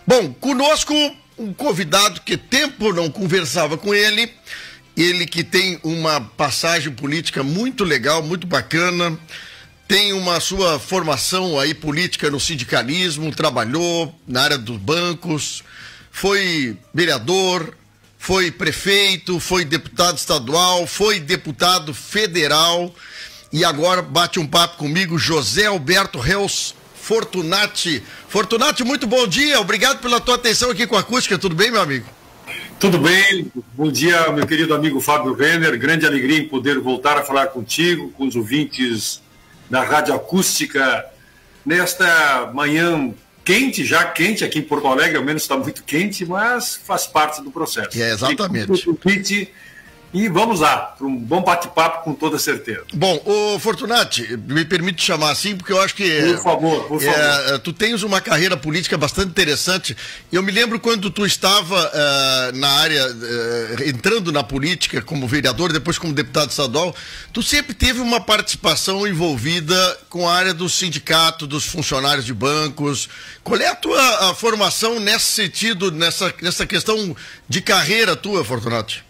Bom, conosco um convidado que tempo não conversava com ele, ele que tem uma passagem política muito legal, muito bacana, tem uma sua formação aí política no sindicalismo, trabalhou na área dos bancos, foi vereador, foi prefeito, foi deputado estadual, foi deputado federal e agora bate um papo comigo, José Alberto Reus Fortunati. Fortunati, muito bom dia, obrigado pela tua atenção aqui com a Acústica, tudo bem, meu amigo? Tudo bem, bom dia, meu querido amigo Fábio Renner, grande alegria em poder voltar a falar contigo, com os ouvintes da Rádio Acústica, nesta manhã quente, já quente aqui em Porto Alegre, ao menos está muito quente, mas faz parte do processo. É, exatamente. E vamos lá, para um bom bate-papo com toda certeza. Bom, ô Fortunati, me permite chamar assim, porque eu acho que... Por favor. Tu tens uma carreira política bastante interessante. Eu me lembro quando tu estava na área, entrando na política como vereador, depois como deputado estadual, tu sempre teve uma participação envolvida com a área do sindicato, dos funcionários de bancos. Qual é a tua formação nesse sentido, nessa questão de carreira tua, Fortunati?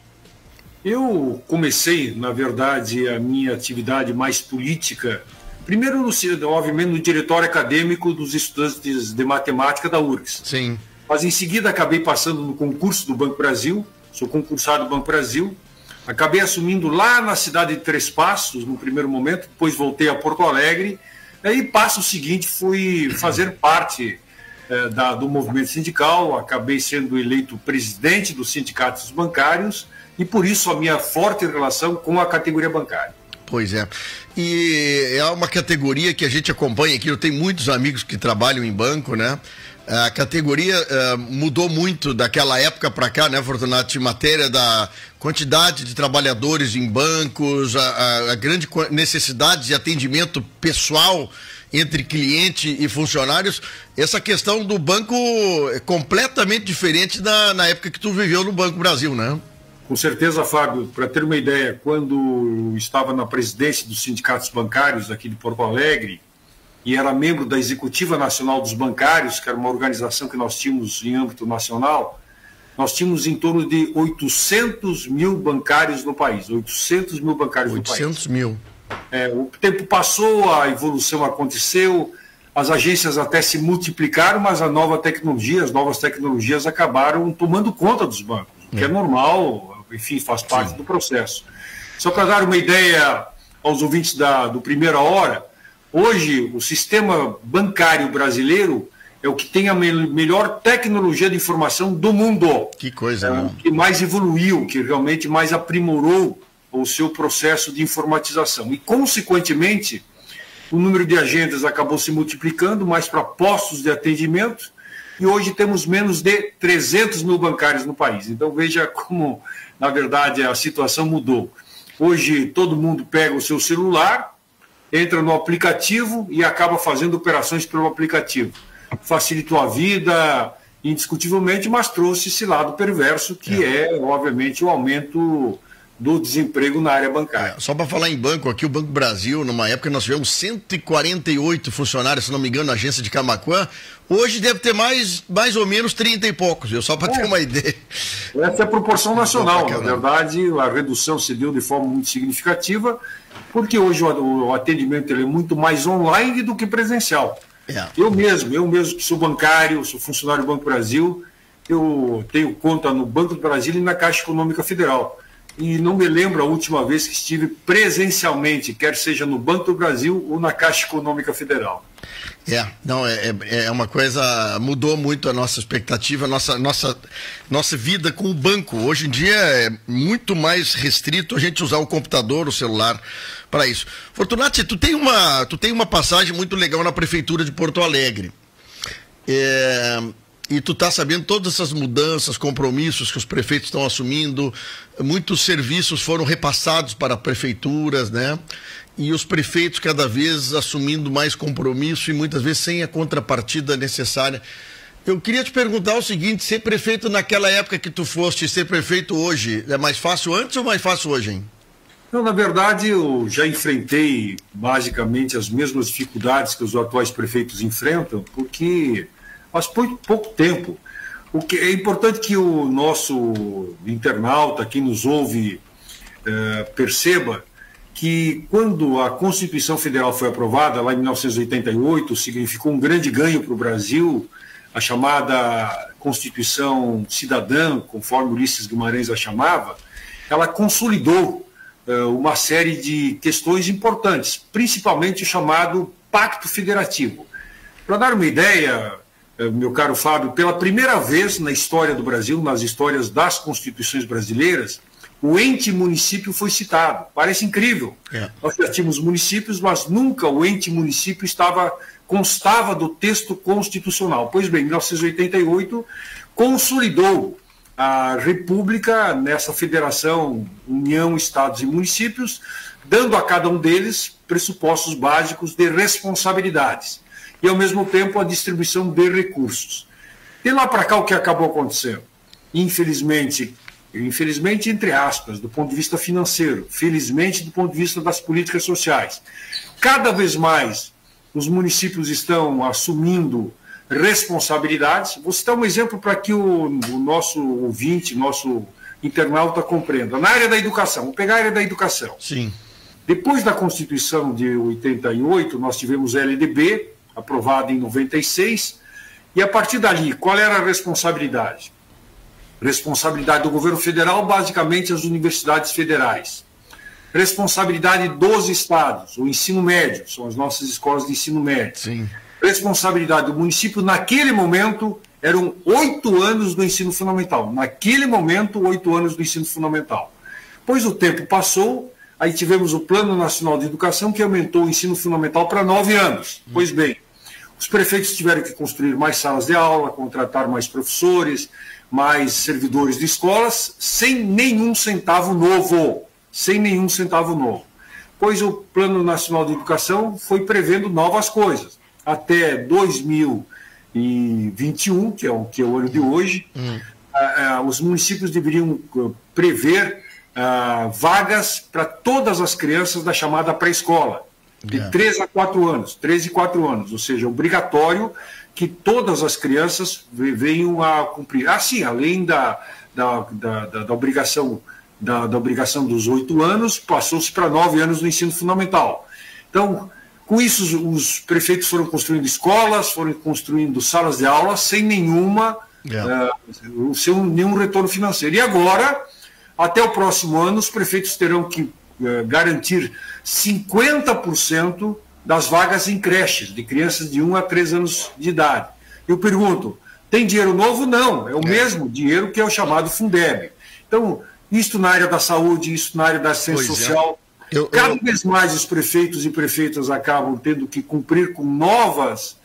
Eu comecei, na verdade, a minha atividade mais política, primeiro, obviamente, no diretório acadêmico dos estudantes de matemática da URGS. Sim. Mas, em seguida, acabei passando no concurso do Banco Brasil, sou concursado do Banco Brasil, acabei assumindo lá na cidade de Três Passos, no primeiro momento, depois voltei a Porto Alegre, aí passo seguinte fui fazer parte do movimento sindical, acabei sendo eleito presidente dos sindicatos bancários, e por isso a minha forte relação com a categoria bancária. Pois é. E é uma categoria que a gente acompanha aqui, eu tenho muitos amigos que trabalham em banco, né? A categoria mudou muito daquela época para cá, né, Fortunato, em matéria da quantidade de trabalhadores em bancos, a grande necessidade de atendimento pessoal entre cliente e funcionários. Essa questão do banco é completamente diferente na época que tu viveu no Banco Brasil, né? Com certeza, Fábio. Para ter uma ideia, quando eu estava na presidência dos sindicatos bancários aqui de Porto Alegre e era membro da Executiva Nacional dos Bancários, que era uma organização que nós tínhamos em âmbito nacional, nós tínhamos em torno de 800 mil bancários no país. 800 mil bancários no país. 800 mil. O tempo passou, a evolução aconteceu, as agências até se multiplicaram, mas as novas tecnologias acabaram tomando conta dos bancos, o que é normal, enfim, faz parte do processo. Só para dar uma ideia aos ouvintes do Primeira Hora, hoje o sistema bancário brasileiro é o que tem a melhor tecnologia de informação do mundo. Que coisa, né? Que mais evoluiu, que realmente mais aprimorou o seu processo de informatização. E, consequentemente, o número de agentes acabou se multiplicando mais para postos de atendimento e hoje temos menos de 300 mil bancários no país. Então, veja como, na verdade, a situação mudou. Hoje, todo mundo pega o seu celular, entra no aplicativo e acaba fazendo operações pelo aplicativo. Facilitou a vida, indiscutivelmente, mas trouxe esse lado perverso, que obviamente, o aumento do desemprego na área bancária. Só para falar em banco, aqui o Banco Brasil, numa época nós tivemos 148 funcionários, se não me engano, na agência de Camaquã. Hoje deve ter mais ou menos 30 e poucos, viu? Só para ter uma ideia. Essa é a proporção nacional. Na verdade, a redução se deu de forma muito significativa, porque hoje o atendimento ele é muito mais online do que presencial. Eu mesmo que sou bancário, sou funcionário do Banco Brasil, eu tenho conta no Banco do Brasil e na Caixa Econômica Federal. E não me lembro a última vez que estive presencialmente, quer seja no Banco do Brasil ou na Caixa Econômica Federal. É uma coisa, mudou muito a nossa expectativa, a nossa vida com o banco. Hoje em dia é muito mais restrito a gente usar o computador, o celular para isso. Fortunati, tu tem uma passagem muito legal na Prefeitura de Porto Alegre. E tu tá sabendo todas essas mudanças, compromissos que os prefeitos estão assumindo, muitos serviços foram repassados para prefeituras, né? E os prefeitos cada vez assumindo mais compromisso e muitas vezes sem a contrapartida necessária. Eu queria te perguntar o seguinte, ser prefeito naquela época que tu foste, ser prefeito hoje, é mais fácil antes ou mais fácil hoje, hein? Não, na verdade, eu já enfrentei basicamente as mesmas dificuldades que os atuais prefeitos enfrentam, porque faz pouco tempo. O que é importante que o nosso internauta, quem nos ouve, perceba que quando a Constituição Federal foi aprovada, lá em 1988, significou um grande ganho para o Brasil, a chamada Constituição Cidadã, conforme Ulisses Guimarães a chamava, ela consolidou uma série de questões importantes, principalmente o chamado Pacto Federativo. Para dar uma ideia, meu caro Fábio, pela primeira vez na história do Brasil, nas histórias das constituições brasileiras, o ente município foi citado. Parece incrível. Nós já tínhamos municípios, mas nunca o ente município constava do texto constitucional. Pois bem, em 1988, consolidou a República nessa federação, União, Estados e Municípios, dando a cada um deles pressupostos básicos de responsabilidades e, ao mesmo tempo, a distribuição de recursos. De lá para cá, o que acabou acontecendo? Infelizmente, entre aspas, do ponto de vista financeiro, felizmente do ponto de vista das políticas sociais. Cada vez mais os municípios estão assumindo responsabilidades. Vou citar um exemplo para que o nosso ouvinte, nosso internauta compreenda. Na área da educação, vou pegar a área da educação. Sim. Depois da Constituição de 88, nós tivemos a LDB, aprovada em 96, e a partir dali, qual era a responsabilidade? Responsabilidade do governo federal, basicamente as universidades federais. Responsabilidade dos estados, o ensino médio, são as nossas escolas de ensino médio. Sim. Responsabilidade do município, naquele momento, eram 8 anos do ensino fundamental. Naquele momento, 8 anos do ensino fundamental. Pois o tempo passou, aí tivemos o Plano Nacional de Educação, que aumentou o ensino fundamental para 9 anos. Pois bem, os prefeitos tiveram que construir mais salas de aula, contratar mais professores, mais servidores de escolas, sem nenhum centavo novo. Sem nenhum centavo novo. Pois o Plano Nacional de Educação foi prevendo novas coisas. Até 2021, que é o ano de hoje, os municípios deveriam prever vagas para todas as crianças da chamada pré-escola, de 3 a 4 anos, 3 e 4 anos, ou seja, obrigatório que todas as crianças venham a cumprir. Sim, além da obrigação dos 8 anos, passou-se para 9 anos no ensino fundamental. Então, com isso, os prefeitos foram construindo escolas, foram construindo salas de aula sem nenhum retorno financeiro. E agora, até o próximo ano, os prefeitos terão que garantir 50% das vagas em creches, de crianças de 1 a 3 anos de idade. Eu pergunto, tem dinheiro novo? Não, é o mesmo dinheiro que é o chamado Fundeb. Então, isto na área da saúde, isto na área da assistência social. Cada vez mais os prefeitos e prefeitas acabam tendo que cumprir com novas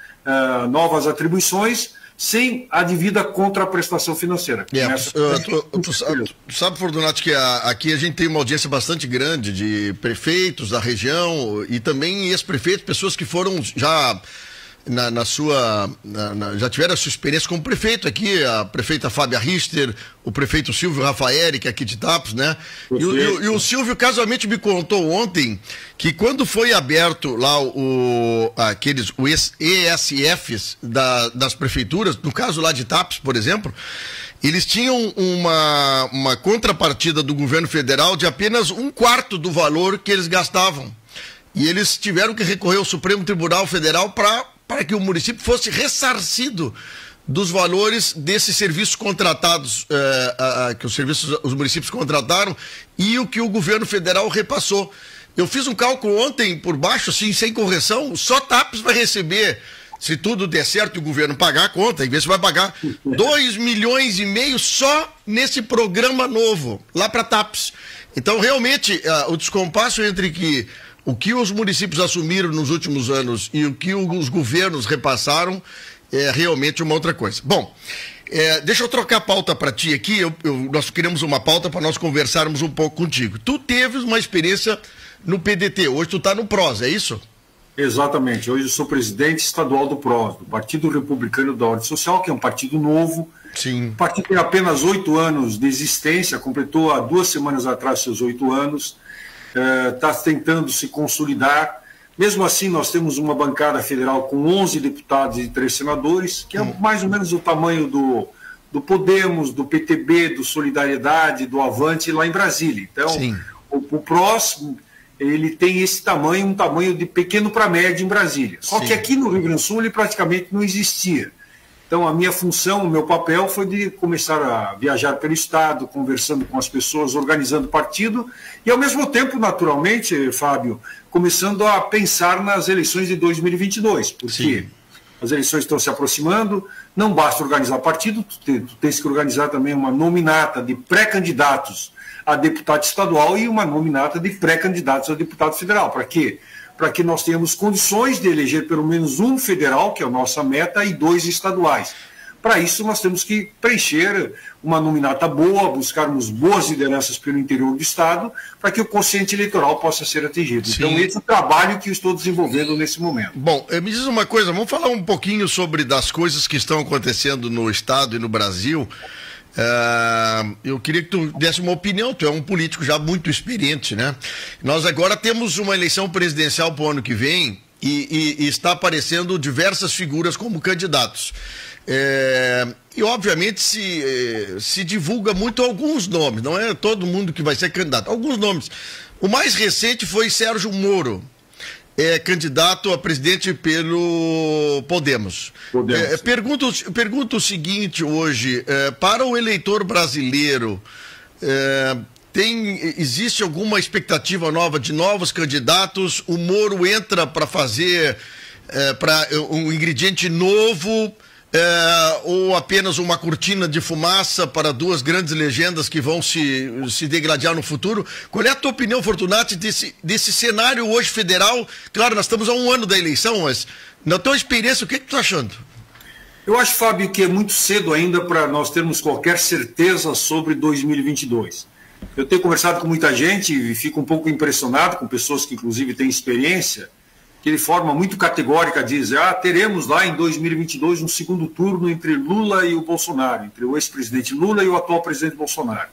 atribuições sem a devida contraprestação financeira. Tu sabe, Fortunato, que aqui a gente tem uma audiência bastante grande de prefeitos da região e também ex-prefeitos, pessoas que foram já já tiveram a sua experiência como prefeito aqui, a prefeita Fábia Richter, o prefeito Silvio Rafaeli, que é aqui de Tapos, né? E o Silvio casualmente me contou ontem que quando foi aberto lá os ESFs das prefeituras, no caso lá de Tapos, por exemplo, eles tinham uma contrapartida do governo federal de apenas 1/4 do valor que eles gastavam. E eles tiveram que recorrer ao Supremo Tribunal Federal para que o município fosse ressarcido dos valores desses serviços contratados, que os municípios contrataram, e o que o governo federal repassou. Eu fiz um cálculo ontem por baixo, assim, sem correção, só Tapos vai receber, se tudo der certo e o governo pagar a conta, em vez de vai pagar 2,5 milhões só nesse programa novo, lá para Tapos. Então, realmente, o descompasso entre o que os municípios assumiram nos últimos anos e o que os governos repassaram é realmente uma outra coisa. Bom, deixa eu trocar a pauta para ti aqui. Nós queremos uma pauta para nós conversarmos um pouco contigo. Tu teve uma experiência no PDT, hoje tu está no PROS, é isso? Exatamente, hoje eu sou presidente estadual do PROS, do Partido Republicano da Ordem Social, que é um partido novo. Sim. O partido tem apenas 8 anos de existência, completou há 2 semanas atrás seus 8 anos. Está tentando se consolidar, Mesmo assim, nós temos uma bancada federal com 11 deputados e 3 senadores, que é mais ou menos o tamanho do Podemos, do PTB, do Solidariedade, do Avante lá em Brasília. Então, o PROS, ele tem esse tamanho, um tamanho de pequeno para médio em Brasília. Só que aqui no Rio Grande do Sul ele praticamente não existia. Então, a minha função, o meu papel foi de começar a viajar pelo Estado, conversando com as pessoas, organizando partido e, ao mesmo tempo, naturalmente, Fábio, começando a pensar nas eleições de 2022, porque as eleições estão se aproximando, não basta organizar partido, tu tens que organizar também uma nominata de pré-candidatos a deputado estadual e uma nominata de pré-candidatos a deputado federal. Para quê? Para que nós tenhamos condições de eleger pelo menos um federal, que é a nossa meta, e 2 estaduais. Para isso, nós temos que preencher uma nominata boa, buscarmos boas lideranças pelo interior do Estado, para que o quociente eleitoral possa ser atingido. Então, esse é o trabalho que eu estou desenvolvendo nesse momento. Bom, me diz uma coisa, vamos falar um pouquinho sobre das coisas que estão acontecendo no Estado e no Brasil. Eu queria que tu desse uma opinião, tu é um político já muito experiente, né? Nós agora temos uma eleição presidencial para o ano que vem e está aparecendo diversas figuras como candidatos. E obviamente se divulga muito alguns nomes, não é todo mundo que vai ser candidato, alguns nomes. O mais recente foi Sérgio Moro, candidato a presidente pelo Podemos. Pergunto o seguinte hoje, para o eleitor brasileiro, existe alguma expectativa nova de novos candidatos? O Moro entra para fazer um ingrediente novo, ou apenas uma cortina de fumaça para 2 grandes legendas que vão se degradar no futuro? Qual é a tua opinião, Fortunati, desse cenário hoje federal? Claro, nós estamos a 1 ano da eleição, mas na tua experiência, o que tu está achando? Eu acho, Fábio, que é muito cedo ainda para nós termos qualquer certeza sobre 2022. Eu tenho conversado com muita gente e fico um pouco impressionado com pessoas que, inclusive, têm experiência, que de forma muito categórica diz, teremos lá em 2022 um segundo turno entre Lula e o Bolsonaro, entre o ex-presidente Lula e o atual presidente Bolsonaro.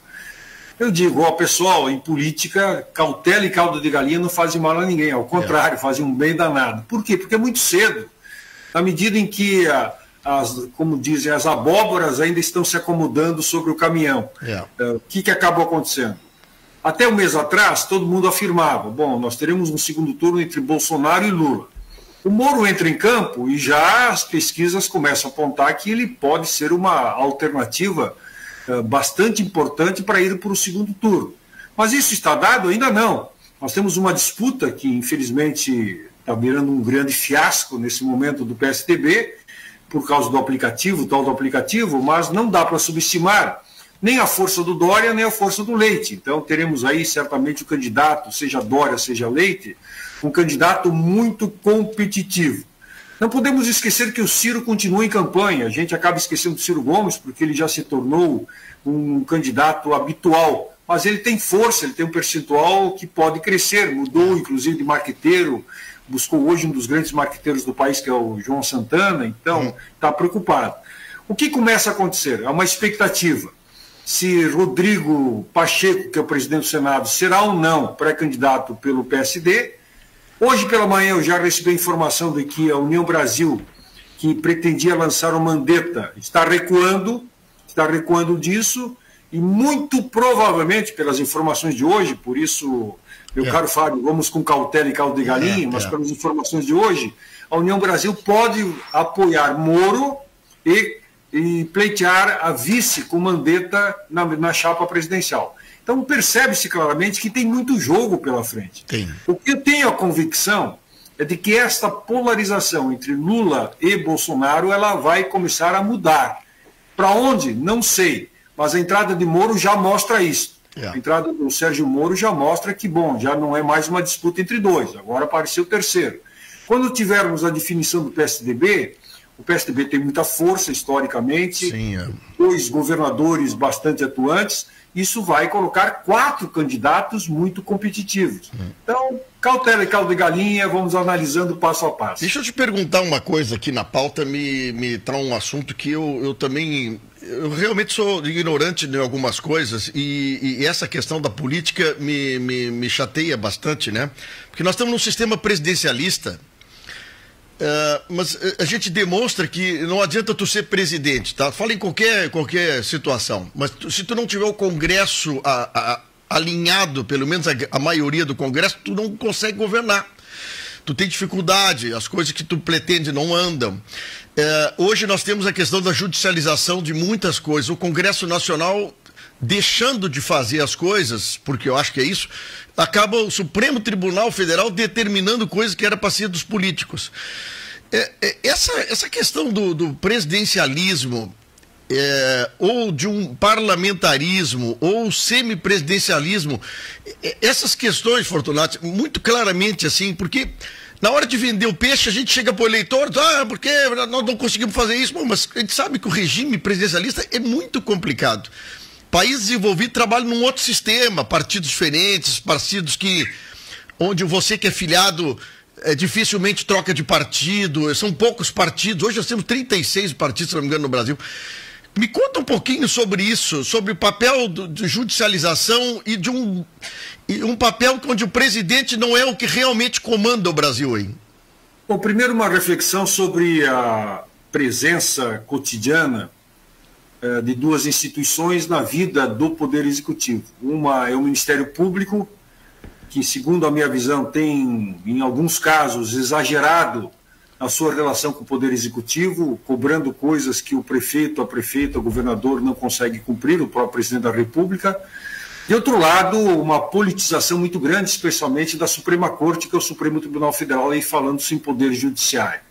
Eu digo, pessoal, em política, cautela e caldo de galinha não fazem mal a ninguém, ao contrário, fazem um bem danado. Por quê? Porque é muito cedo. Na medida em que, como dizem, as abóboras ainda estão se acomodando sobre o caminhão. O que acabou acontecendo? Até um mês atrás, todo mundo afirmava, nós teremos um segundo turno entre Bolsonaro e Lula. O Moro entra em campo e já as pesquisas começam a apontar que ele pode ser uma alternativa bastante importante para ir para o segundo turno. Mas isso está dado? Ainda não. Nós temos uma disputa que, infelizmente, está virando um grande fiasco nesse momento do PSDB, por causa do aplicativo, tal do aplicativo, mas não dá para subestimar nem a força do Dória, nem a força do Leite. Então, teremos aí, certamente, o candidato, seja Dória, seja Leite, um candidato muito competitivo. Não podemos esquecer que o Ciro continua em campanha. A gente acaba esquecendo do Ciro Gomes, porque ele já se tornou um candidato habitual. Mas ele tem força, ele tem um percentual que pode crescer. Mudou, inclusive, de marqueteiro. Buscou hoje um dos grandes marqueteiros do país, que é o João Santana. Então, está preocupado. O que começa a acontecer? Há uma expectativa. Se Rodrigo Pacheco, que é o presidente do Senado, será ou não pré-candidato pelo PSD. Hoje pela manhã eu já recebi a informação de que a União Brasil, que pretendia lançar o Mandetta, está recuando disso, e muito provavelmente, pelas informações de hoje, por isso, meu caro Fábio, vamos com cautela e caldo de galinha, mas pelas informações de hoje, a União Brasil pode apoiar Moro e pleitear a vice com Mandetta na chapa presidencial. Então percebe-se claramente que tem muito jogo pela frente. O que eu tenho a convicção é de que esta polarização entre Lula e Bolsonaro ela vai começar a mudar. Para onde? Não sei. Mas a entrada de Moro já mostra isso. A entrada do Sérgio Moro já mostra que, já não é mais uma disputa entre 2. Agora apareceu o terceiro. Quando tivermos a definição do PSDB... O PSDB tem muita força historicamente, 2 governadores bastante atuantes, isso vai colocar 4 candidatos muito competitivos. Então, cautela e caldo de galinha, vamos analisando passo a passo. Deixa eu te perguntar uma coisa aqui na pauta, me traz um assunto que eu também eu realmente sou ignorante em algumas coisas e essa questão da política me chateia bastante, né? Porque nós estamos num sistema presidencialista, mas a gente demonstra que não adianta tu ser presidente, tá? Fala em qualquer situação, mas se tu não tiver o Congresso alinhado, pelo menos a maioria do Congresso, tu não consegue governar. Tu tem dificuldade, as coisas que tu pretende não andam. Hoje nós temos a questão da judicialização de muitas coisas. O Congresso Nacional deixando de fazer as coisas, porque eu acho que é isso, acaba o Supremo Tribunal Federal determinando coisas que era para ser dos políticos. Essa questão do presidencialismo, ou de um parlamentarismo, ou semipresidencialismo, essas questões, Fortunato, muito claramente assim, porque na hora de vender o peixe, a gente chega para o eleitor, porque nós não conseguimos fazer isso. Bom, mas a gente sabe que o regime presidencialista é muito complicado. Países desenvolvidos trabalham num outro sistema, partidos diferentes, partidos onde você que é filiado dificilmente troca de partido, são poucos partidos. Hoje nós temos 36 partidos, se não me engano, no Brasil. Me conta um pouquinho sobre isso, sobre o papel de judicialização e de um papel onde o presidente não é o que realmente comanda o Brasil aí. Bom, primeiro uma reflexão sobre a presença cotidiana de duas instituições na vida do Poder Executivo. Uma é o Ministério Público, que, segundo a minha visão, tem, em alguns casos, exagerado a sua relação com o Poder Executivo, cobrando coisas que o prefeito, a prefeita, o governador não consegue cumprir, o próprio presidente da República. De outro lado, uma politização muito grande, especialmente da Suprema Corte, que é o Supremo Tribunal Federal, aí falando-se em Poder Judiciário.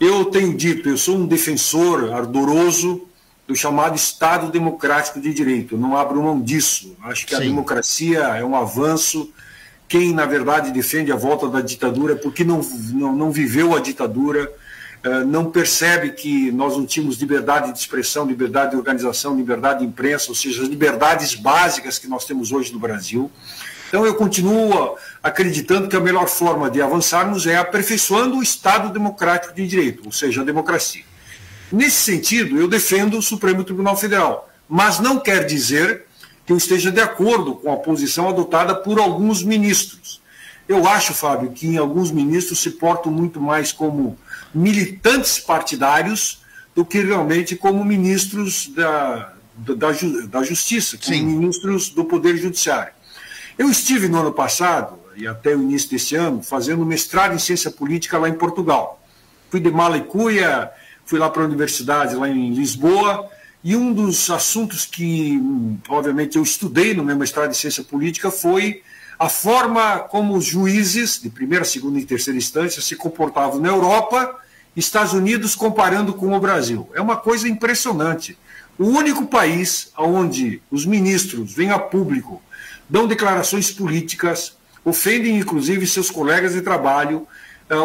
Eu tenho dito, eu sou um defensor ardoroso do chamado Estado Democrático de Direito, eu não abro mão disso. Acho que a democracia é um avanço. Quem, na verdade, defende a volta da ditadura é porque não viveu a ditadura, não percebe que nós não tínhamos liberdade de expressão, liberdade de organização, liberdade de imprensa, ou seja, as liberdades básicas que nós temos hoje no Brasil. Então, eu continuo acreditando que a melhor forma de avançarmos é aperfeiçoando o Estado Democrático de Direito, ou seja, a democracia. Nesse sentido, eu defendo o Supremo Tribunal Federal, mas não quer dizer que eu esteja de acordo com a posição adotada por alguns ministros. Eu acho, Fábio, que em alguns ministros se portam muito mais como militantes partidários do que realmente como ministros da Justiça, como ministros do Poder Judiciário. Eu estive no ano passado, e até o início desse ano, fazendo mestrado em Ciência Política lá em Portugal. Fui de mala e cuia, fui lá para a universidade lá em Lisboa, e um dos assuntos que, obviamente, eu estudei no meu mestrado em Ciência Política foi a forma como os juízes de primeira, segunda e terceira instância se comportavam na Europa e Estados Unidos comparando com o Brasil. É uma coisa impressionante. O único país onde os ministros vêm a público, dão declarações políticas, ofendem inclusive seus colegas de trabalho,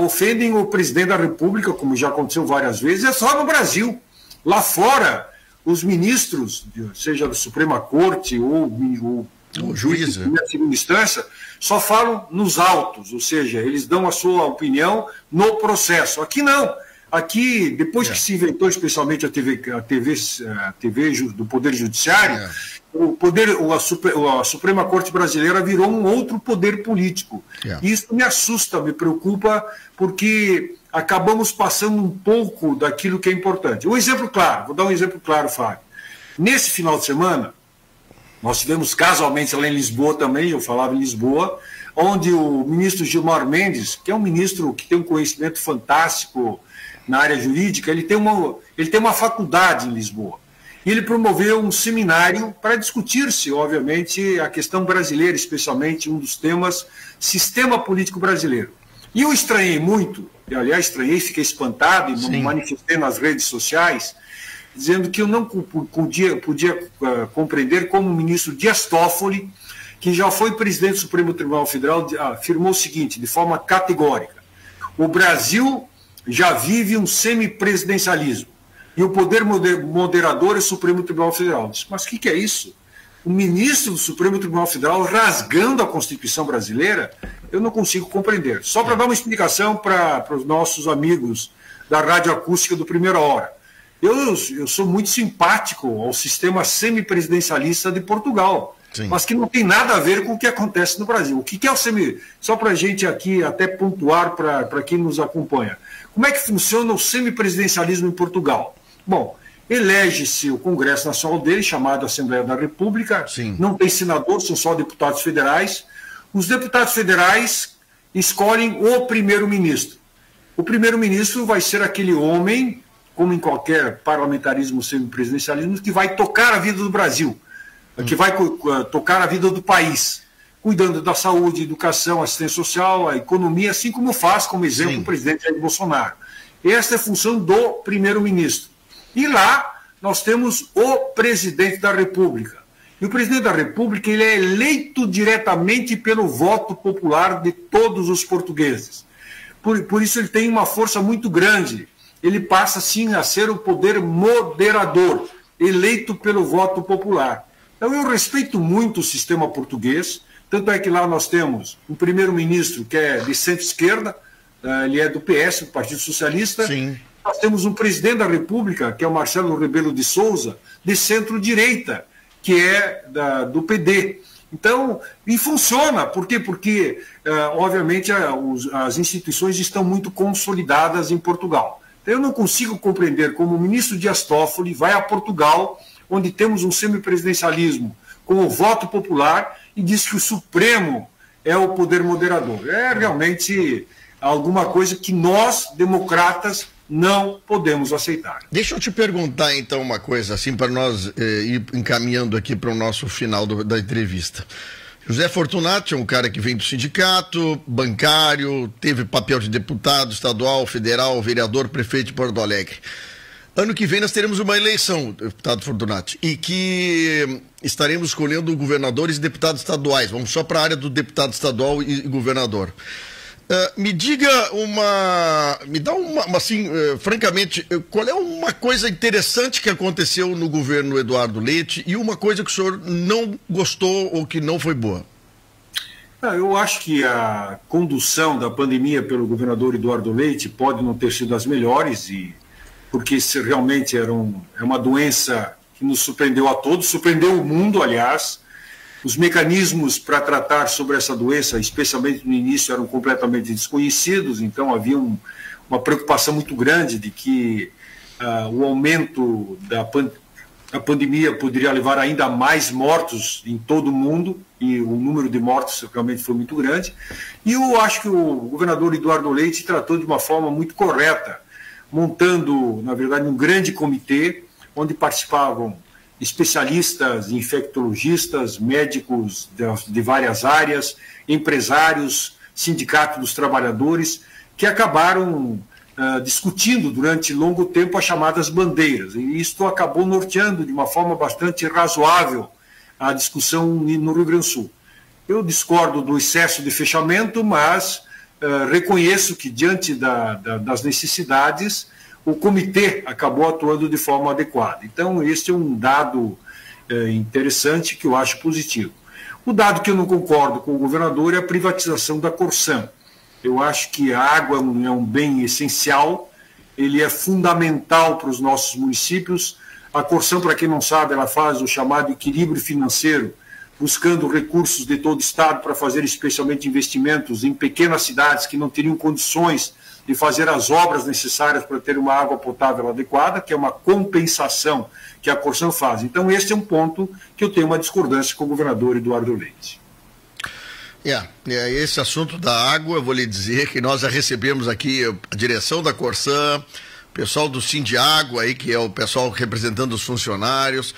ofendem o presidente da República, como já aconteceu várias vezes, é só no Brasil. Lá fora, os ministros, seja da Suprema Corte ou o juiz de primeira e segunda instância, só falam nos autos, ou seja, eles dão a sua opinião no processo. Aqui não. Aqui, depois que se inventou especialmente a TV do Poder Judiciário, a Suprema Corte Brasileira virou um outro poder político. E isso me assusta, me preocupa, porque acabamos passando um pouco daquilo que é importante. Um exemplo claro, vou dar um exemplo claro, Fábio. Nesse final de semana, nós tivemos casualmente lá em Lisboa também, eu falava em Lisboa, onde o ministro Gilmar Mendes, que é um ministro que tem um conhecimento fantástico na área jurídica, ele tem uma faculdade em Lisboa. E ele promoveu um seminário para discutir-se, obviamente, a questão brasileira, especialmente um dos temas, sistema político brasileiro. E eu estranhei muito, e, aliás, estranhei, fiquei espantado e manifestei nas redes sociais, dizendo que eu não podia compreender como o ministro Dias Toffoli, que já foi presidente do Supremo Tribunal Federal, afirmou o seguinte, de forma categórica: o Brasil já vive um semipresidencialismo e o poder moderador é o Supremo Tribunal Federal. Disse, mas o que é isso? O ministro do Supremo Tribunal Federal rasgando a Constituição brasileira? Eu não consigo compreender. Só para dar uma explicação para os nossos amigos da Rádio Acústica do Primeira Hora. Eu sou muito simpático ao sistema semipresidencialista de Portugal, sim, mas que não tem nada a ver com o que acontece no Brasil. O que é o Só para a gente aqui até pontuar para quem nos acompanha. Como é que funciona o semipresidencialismo em Portugal? Bom, elege-se o Congresso Nacional dele, chamado Assembleia da República, sim, não tem senador, são só deputados federais. Os deputados federais escolhem o primeiro-ministro. O primeiro-ministro vai ser aquele homem, como em qualquer parlamentarismo semipresidencialismo, que vai tocar a vida do Brasil, que vai tocar a vida do país, cuidando da saúde, educação, assistência social, a economia, assim como faz, como exemplo, sim, o presidente Jair Bolsonaro. Esta é a função do primeiro-ministro. E lá nós temos o presidente da República. E o presidente da República ele é eleito diretamente pelo voto popular de todos os portugueses. Por isso ele tem uma força muito grande. Ele passa, sim, a ser o poder moderador, eleito pelo voto popular. Então eu respeito muito o sistema português, tanto é que lá nós temos um primeiro-ministro que é de centro-esquerda, ele é do PS, do Partido Socialista. Sim. Nós temos um presidente da República, que é o Marcelo Rebelo de Sousa, de centro-direita, que é do PD. Então, e funciona. Por quê? Porque, obviamente, as instituições estão muito consolidadas em Portugal. Então, eu não consigo compreender como o ministro Dias Toffoli vai a Portugal, onde temos um semipresidencialismo com o voto popular, e diz que o Supremo é o poder moderador. É realmente alguma coisa que nós, democratas, não podemos aceitar. Deixa eu te perguntar, então, uma coisa, assim, para nós ir encaminhando aqui para o nosso final da entrevista. José Fortunati é um cara que vem do sindicato, bancário, teve papel de deputado estadual, federal, vereador, prefeito de Porto Alegre. Ano que vem nós teremos uma eleição, deputado Fortunati, e que estaremos escolhendo governadores e deputados estaduais. Vamos só para a área do deputado estadual e governador. Me dá uma assim, francamente, qual é uma coisa interessante que aconteceu no governo Eduardo Leite e uma coisa que o senhor não gostou ou que não foi boa? Eu acho que a condução da pandemia pelo governador Eduardo Leite pode não ter sido das melhores, porque realmente é uma doença que nos surpreendeu a todos, surpreendeu o mundo, aliás. Os mecanismos para tratar sobre essa doença, especialmente no início, eram completamente desconhecidos, então havia uma preocupação muito grande de que o aumento da pandemia poderia levar ainda a mais mortos em todo o mundo, e o número de mortos realmente foi muito grande. E eu acho que o governador Eduardo Leite tratou de uma forma muito correta, montando, na verdade, um grande comitê, onde participavam especialistas, infectologistas, médicos de várias áreas, empresários, sindicato dos trabalhadores, que acabaram discutindo durante longo tempo as chamadas bandeiras. E isto acabou norteando de uma forma bastante razoável a discussão no Rio Grande do Sul. Eu discordo do excesso de fechamento, mas reconheço que, diante das necessidades, o comitê acabou atuando de forma adequada. Então, esse é um dado interessante que eu acho positivo. O dado que eu não concordo com o governador é a privatização da Corsan. Eu acho que a água é um bem essencial, ele é fundamental para os nossos municípios. A Corsan, para quem não sabe, ela faz o chamado equilíbrio financeiro, buscando recursos de todo o estado para fazer especialmente investimentos em pequenas cidades que não teriam condições de fazer as obras necessárias para ter uma água potável adequada, que é uma compensação que a Corsan faz. Então, esse é um ponto que eu tenho uma discordância com o governador Eduardo Leite. Esse assunto da água, eu vou lhe dizer que nós já recebemos aqui a direção da Corsan, o pessoal do Sindiágua, aí, que é o pessoal representando os funcionários.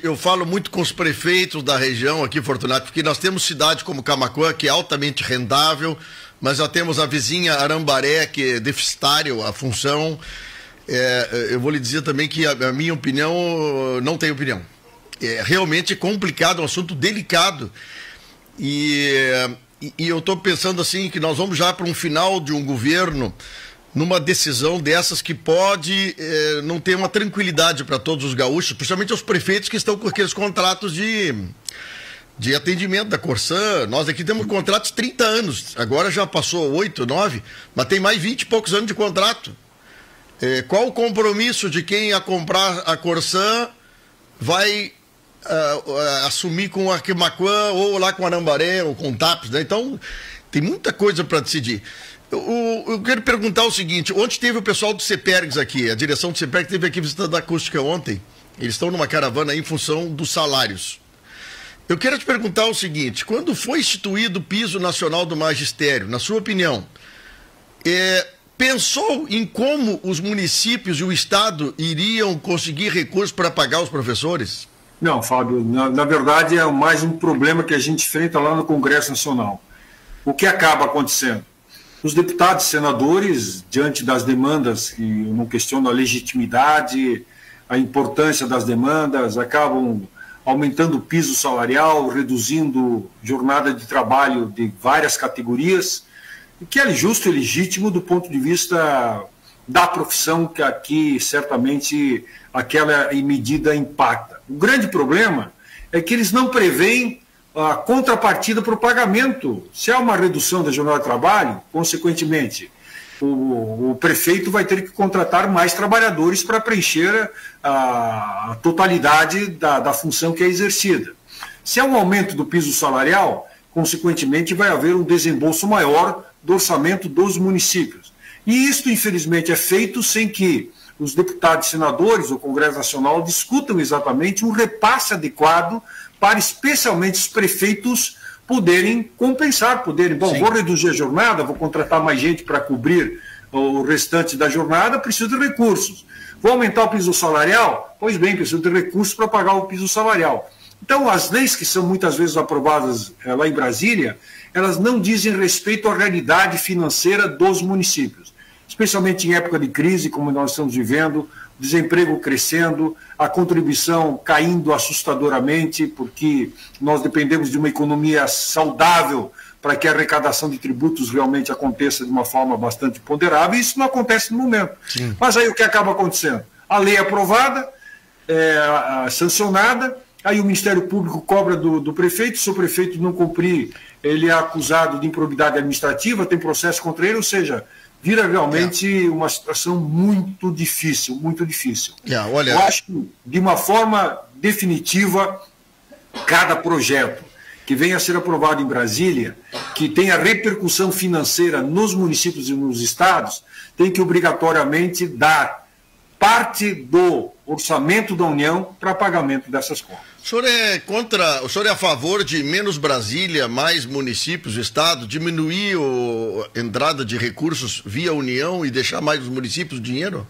Eu falo muito com os prefeitos da região aqui, Fortunato, porque nós temos cidade como Camaquã, que é altamente rendável, mas já temos a vizinha Arambaré, que é deficitário a função. Eu vou lhe dizer também que a minha opinião, não tem opinião. É realmente complicado, é um assunto delicado. E eu estou pensando assim que nós vamos já para um final de um governo numa decisão dessas que pode não ter uma tranquilidade para todos os gaúchos, principalmente os prefeitos que estão com aqueles contratos de atendimento da Corsan. Nós aqui temos contratos de 30 anos, agora já passou 8, 9, mas tem mais 20 e poucos anos de contrato. Qual o compromisso de quem ia comprar a Corsã vai assumir com a Camaquã ou lá com a Arambaré ou com o TAPS, né? Então, tem muita coisa para decidir. Eu quero perguntar o seguinte, ontem teve o pessoal do CEPERGS aqui, a direção do CEPERGS esteve aqui visitando a acústica ontem, eles estão numa caravana aí em função dos salários. Eu quero te perguntar o seguinte, quando foi instituído o piso nacional do magistério, na sua opinião, pensou em como os municípios e o Estado iriam conseguir recursos para pagar os professores? Não, Fábio, na verdade é mais um problema que a gente enfrenta lá no Congresso Nacional. O que acaba acontecendo? Os deputados e senadores, diante das demandas, que eu não questiono a legitimidade, a importância das demandas, acabam aumentando o piso salarial, reduzindo jornada de trabalho de várias categorias, que é justo e legítimo do ponto de vista da profissão, que aqui certamente aquela medida impacta. O grande problema é que eles não preveem a contrapartida para o pagamento. Se há uma redução da jornada de trabalho, consequentemente, o prefeito vai ter que contratar mais trabalhadores para preencher a totalidade da função que é exercida. Se há um aumento do piso salarial, consequentemente vai haver um desembolso maior do orçamento dos municípios. E isso, infelizmente, é feito sem que os deputados e senadores do Congresso Nacional discutam exatamente um repasse adequado para especialmente os prefeitos poderem compensar, vou reduzir a jornada, vou contratar mais gente para cobrir o restante da jornada, preciso de recursos. Vou aumentar o piso salarial? Pois bem, preciso de recursos para pagar o piso salarial. Então, as leis que são muitas vezes aprovadas lá em Brasília, elas não dizem respeito à realidade financeira dos municípios, especialmente em época de crise, como nós estamos vivendo, desemprego crescendo, a contribuição caindo assustadoramente, porque nós dependemos de uma economia saudável para que a arrecadação de tributos realmente aconteça de uma forma bastante ponderável, e isso não acontece no momento. Sim. Mas aí o que acaba acontecendo? A lei é aprovada, sancionada, aí o Ministério Público cobra do prefeito, se o prefeito não cumprir, ele é acusado de improbidade administrativa, tem processo contra ele, ou seja, vira realmente uma situação muito difícil, muito difícil. Olha... Eu acho que, de uma forma definitiva, cada projeto que venha a ser aprovado em Brasília, que tenha repercussão financeira nos municípios e nos estados, tem que obrigatoriamente dar parte do orçamento da União para pagamento dessas contas. O senhor é a favor de menos Brasília, mais municípios, Estado, diminuir a entrada de recursos via União e deixar mais os municípios dinheiro?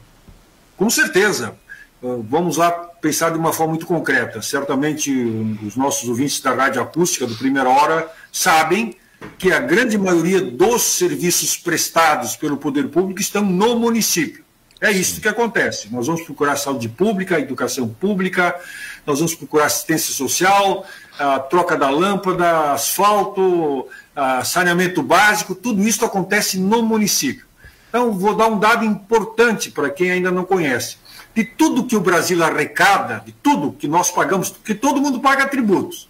Com certeza. Vamos lá pensar de uma forma muito concreta. Certamente os nossos ouvintes da Rádio Acústica, do Primeira Hora, sabem que a grande maioria dos serviços prestados pelo poder público estão no município. É isso que acontece. Nós vamos procurar saúde pública, educação pública, nós vamos procurar assistência social, a troca da lâmpada, asfalto, saneamento básico, tudo isso acontece no município. Então, vou dar um dado importante para quem ainda não conhece. De tudo que o Brasil arrecada, de tudo que nós pagamos, porque todo mundo paga tributos.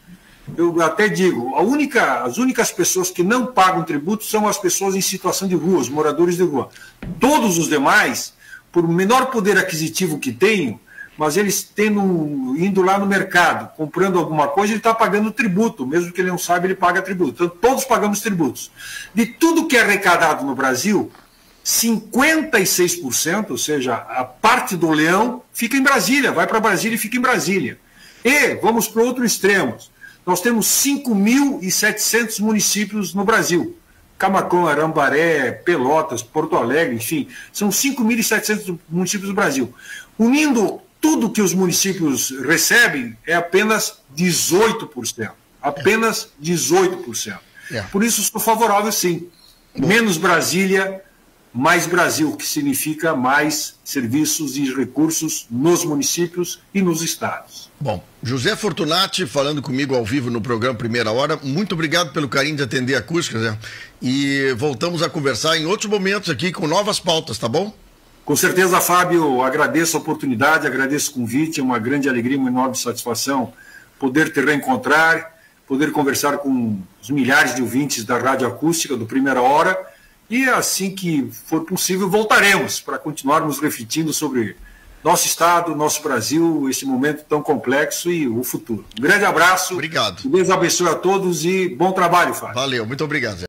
Eu até digo, as únicas pessoas que não pagam tributos são as pessoas em situação de rua, os moradores de rua. Todos os demais, por menor poder aquisitivo que tenham, mas eles indo lá no mercado, comprando alguma coisa, ele está pagando tributo, mesmo que ele não saiba, ele paga tributo. Então, todos pagamos tributos. De tudo que é arrecadado no Brasil, 56%, ou seja, a parte do leão, fica em Brasília, vai para Brasília e fica em Brasília. E vamos para outro extremo. Nós temos 5.700 municípios no Brasil. Camaquã, Arambaré, Pelotas, Porto Alegre, enfim, são 5.700 municípios do Brasil. Unindo tudo que os municípios recebem, é apenas 18%. Apenas 18%. Por isso, sou favorável, sim. Menos Brasília, mais Brasil, que significa mais serviços e recursos nos municípios e nos estados. Bom, José Fortunati falando comigo ao vivo no programa Primeira Hora, muito obrigado pelo carinho de atender a acústica, né? E voltamos a conversar em outros momentos aqui com novas pautas, tá bom? Com certeza, Fábio, agradeço a oportunidade, agradeço o convite, é uma grande alegria, uma enorme satisfação poder te reencontrar, poder conversar com os milhares de ouvintes da Rádio Acústica do Primeira Hora E assim que for possível, voltaremos para continuarmos refletindo sobre nosso Estado, nosso Brasil, esse momento tão complexo e o futuro. Um grande abraço. Obrigado. Que Deus abençoe a todos e bom trabalho, Fábio. Valeu, muito obrigado, Zé.